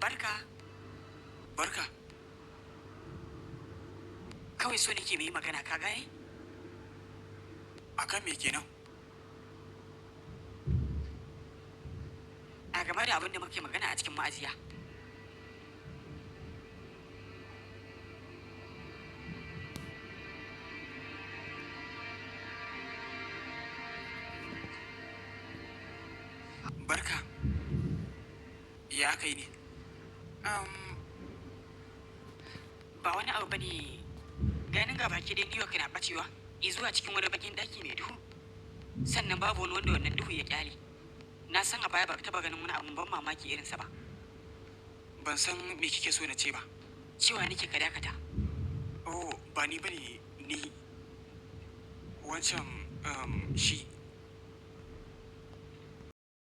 Barka. Barka. Kawai so nake mai magana ka gane? Akan me kenan? A game da abin da muke magana a cikin ma'aziya. Barka. Ya kai ne? Ba wani abu bane ganin ga baki dai New York na bacewa zuwa cikin wani bakin daki mai duhu. Sannan babu wani wanda wannan duhu ya kyale. Na san a baya ba ka taba ganin wani abun ban mamaki irinsa ba. Ban san me kike so na ce ba. Cewa nake ka dakata. Oh, ba ni bane ni. Wancan shi